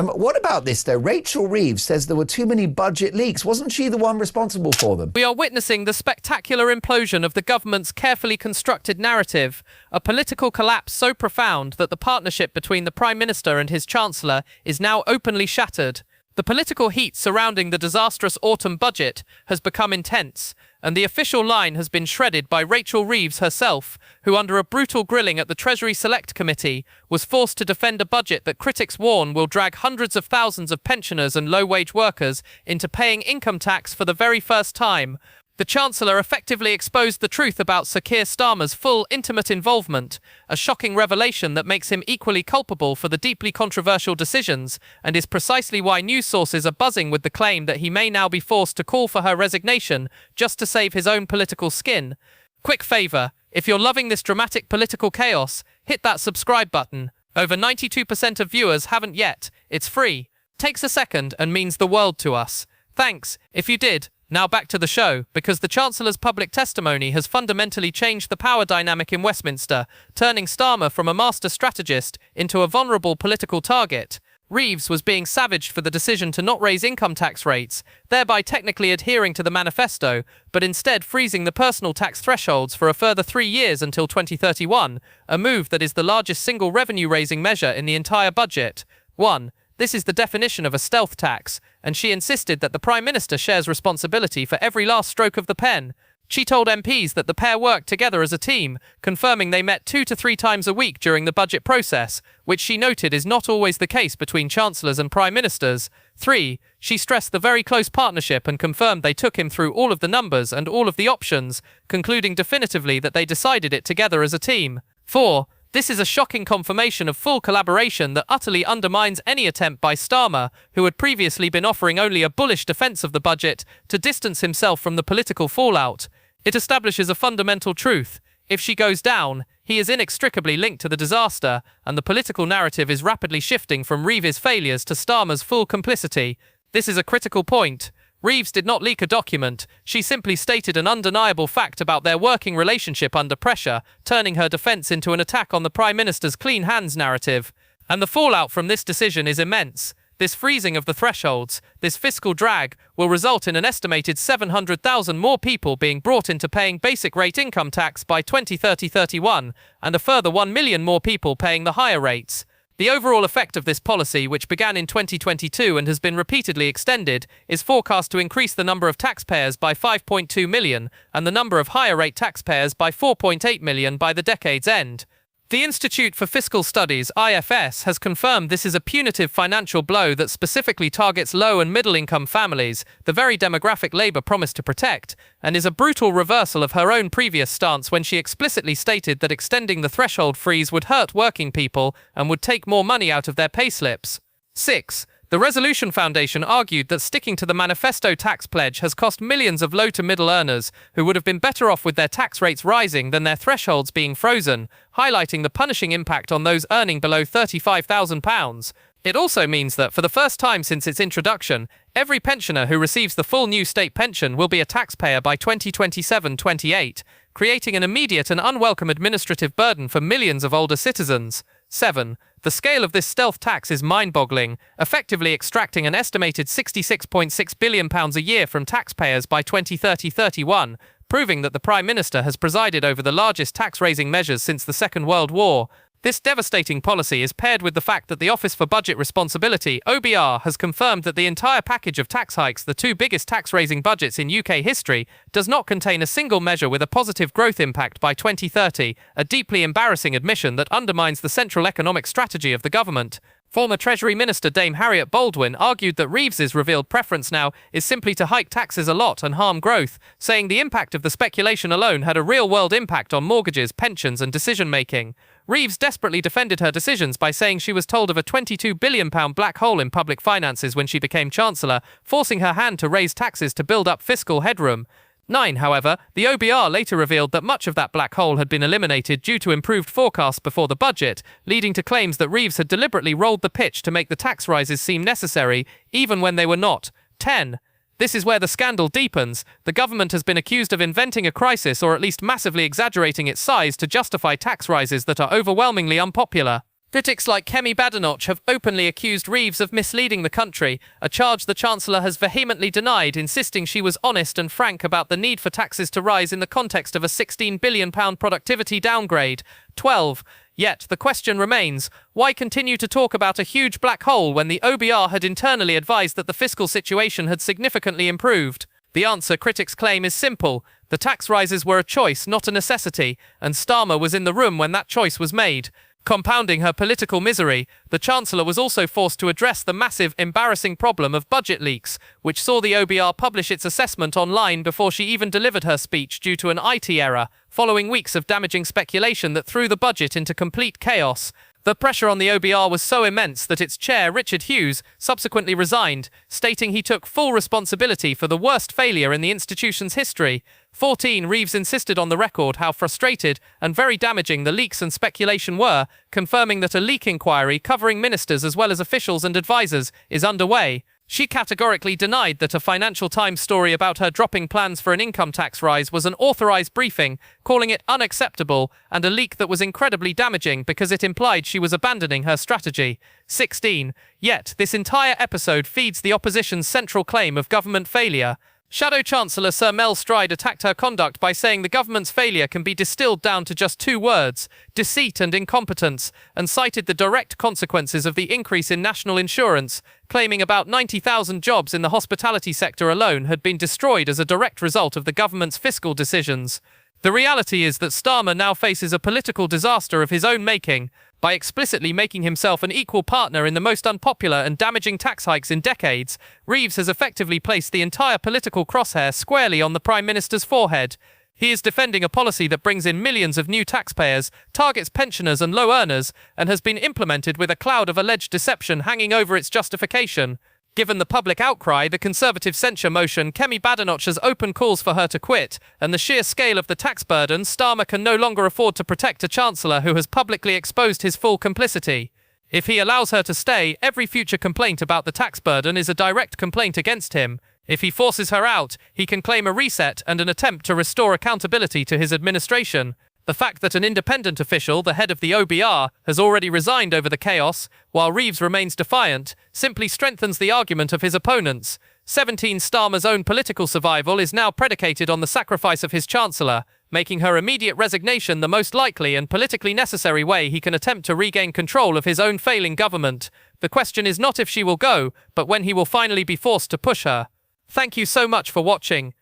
What about this, though? Rachel Reeves says there were too many budget leaks. Wasn't she the one responsible for them? We are witnessing the spectacular implosion of the government's carefully constructed narrative, a political collapse so profound that the partnership between the Prime Minister and his Chancellor is now openly shattered. The political heat surrounding the disastrous autumn budget has become intense, and the official line has been shredded by Rachel Reeves herself, who under a brutal grilling at the Treasury Select Committee was forced to defend a budget that critics warn will drag hundreds of thousands of pensioners and low-wage workers into paying income tax for the very first time. The Chancellor effectively exposed the truth about Sir Keir Starmer's full, intimate involvement, a shocking revelation that makes him equally culpable for the deeply controversial decisions, and is precisely why news sources are buzzing with the claim that he may now be forced to call for her resignation just to save his own political skin. Quick favour, if you're loving this dramatic political chaos, hit that subscribe button. Over 92% of viewers haven't yet. It's free. Takes a second and means the world to us. Thanks, if you did. Now back to the show, because the Chancellor's public testimony has fundamentally changed the power dynamic in Westminster, turning Starmer from a master strategist into a vulnerable political target. Reeves was being savaged for the decision to not raise income tax rates, thereby technically adhering to the manifesto, but instead freezing the personal tax thresholds for a further 3 years until 2031, a move that is the largest single revenue-raising measure in the entire budget. 1. This is the definition of a stealth tax, and she insisted that the Prime Minister shares responsibility for every last stroke of the pen. She told MPs that the pair worked together as a team, confirming they met 2 to 3 times a week during the budget process, which she noted is not always the case between Chancellors and Prime Ministers. 3. She stressed the very close partnership and confirmed they took him through all of the numbers and all of the options, concluding definitively that they decided it together as a team. 4. This is a shocking confirmation of full collaboration that utterly undermines any attempt by Starmer, who had previously been offering only a bullish defence of the budget, to distance himself from the political fallout. It establishes a fundamental truth. If she goes down, he is inextricably linked to the disaster, and the political narrative is rapidly shifting from Reeves' failures to Starmer's full complicity. This is a critical point. Reeves did not leak a document, she simply stated an undeniable fact about their working relationship under pressure, turning her defence into an attack on the Prime Minister's clean hands narrative. And the fallout from this decision is immense. This freezing of the thresholds, this fiscal drag, will result in an estimated 700,000 more people being brought into paying basic rate income tax by 2030-31, and a further 1 million more people paying the higher rates. The overall effect of this policy, which began in 2022 and has been repeatedly extended, is forecast to increase the number of taxpayers by 5.2 million and the number of higher-rate taxpayers by 4.8 million by the decade's end. The Institute for Fiscal Studies, IFS, has confirmed this is a punitive financial blow that specifically targets low- and middle-income families, the very demographic Labour promised to protect, and is a brutal reversal of her own previous stance when she explicitly stated that extending the threshold freeze would hurt working people and would take more money out of their payslips. 6. The Resolution Foundation argued that sticking to the manifesto tax pledge has cost millions of low to middle earners who would have been better off with their tax rates rising than their thresholds being frozen, highlighting the punishing impact on those earning below £35,000. It also means that, for the first time since its introduction, every pensioner who receives the full new state pension will be a taxpayer by 2027-28, creating an immediate and unwelcome administrative burden for millions of older citizens. 7. The scale of this stealth tax is mind-boggling, effectively extracting an estimated £66.6 billion a year from taxpayers by 2030-31, proving that the Prime Minister has presided over the largest tax-raising measures since the Second World War. This devastating policy is paired with the fact that the Office for Budget Responsibility, OBR, has confirmed that the entire package of tax hikes, the 2 biggest tax-raising budgets in UK history, does not contain a single measure with a positive growth impact by 2030, a deeply embarrassing admission that undermines the central economic strategy of the government. Former Treasury Minister Dame Harriet Baldwin argued that Reeves's revealed preference now is simply to hike taxes a lot and harm growth, saying the impact of the speculation alone had a real-world impact on mortgages, pensions and decision-making. Reeves desperately defended her decisions by saying she was told of a £22 billion black hole in public finances when she became Chancellor, forcing her hand to raise taxes to build up fiscal headroom. 9, however, the OBR later revealed that much of that black hole had been eliminated due to improved forecasts before the budget, leading to claims that Reeves had deliberately rolled the pitch to make the tax rises seem necessary, even when they were not. 10. This is where the scandal deepens. The government has been accused of inventing a crisis or at least massively exaggerating its size to justify tax rises that are overwhelmingly unpopular. Critics like Kemi Badenoch have openly accused Reeves of misleading the country, a charge the Chancellor has vehemently denied, insisting she was honest and frank about the need for taxes to rise in the context of a £16 billion productivity downgrade. 12. Yet, the question remains, why continue to talk about a huge black hole when the OBR had internally advised that the fiscal situation had significantly improved? The answer, critics claim, is simple. The tax rises were a choice, not a necessity, and Starmer was in the room when that choice was made. Compounding her political misery, the Chancellor was also forced to address the massive, embarrassing problem of budget leaks, which saw the OBR publish its assessment online before she even delivered her speech due to an IT error, following weeks of damaging speculation that threw the budget into complete chaos. The pressure on the OBR was so immense that its chair, Richard Hughes, subsequently resigned, stating he took full responsibility for the worst failure in the institution's history. 14. Reeves insisted on the record how frustrated and very damaging the leaks and speculation were, confirming that a leak inquiry covering ministers as well as officials and advisors is underway. She categorically denied that a Financial Times story about her dropping plans for an income tax rise was an authorized briefing, calling it unacceptable and a leak that was incredibly damaging because it implied she was abandoning her strategy. 16. Yet, this entire episode feeds the opposition's central claim of government failure. Shadow Chancellor Sir Mel Stride attacked her conduct by saying the government's failure can be distilled down to just two words, deceit and incompetence, and cited the direct consequences of the increase in national insurance, claiming about 90,000 jobs in the hospitality sector alone had been destroyed as a direct result of the government's fiscal decisions. The reality is that Starmer now faces a political disaster of his own making. By explicitly making himself an equal partner in the most unpopular and damaging tax hikes in decades, Reeves has effectively placed the entire political crosshair squarely on the Prime Minister's forehead. He is defending a policy that brings in millions of new taxpayers, targets pensioners and low earners, and has been implemented with a cloud of alleged deception hanging over its justification. Given the public outcry, the Conservative censure motion, Kemi Badenoch has open calls for her to quit, and the sheer scale of the tax burden, Starmer can no longer afford to protect a Chancellor who has publicly exposed his full complicity. If he allows her to stay, every future complaint about the tax burden is a direct complaint against him. If he forces her out, he can claim a reset and an attempt to restore accountability to his administration. The fact that an independent official, the head of the OBR, has already resigned over the chaos, while Reeves remains defiant, simply strengthens the argument of his opponents. 17. Starmer's own political survival is now predicated on the sacrifice of his Chancellor, making her immediate resignation the most likely and politically necessary way he can attempt to regain control of his own failing government. The question is not if she will go, but when he will finally be forced to push her. Thank you so much for watching.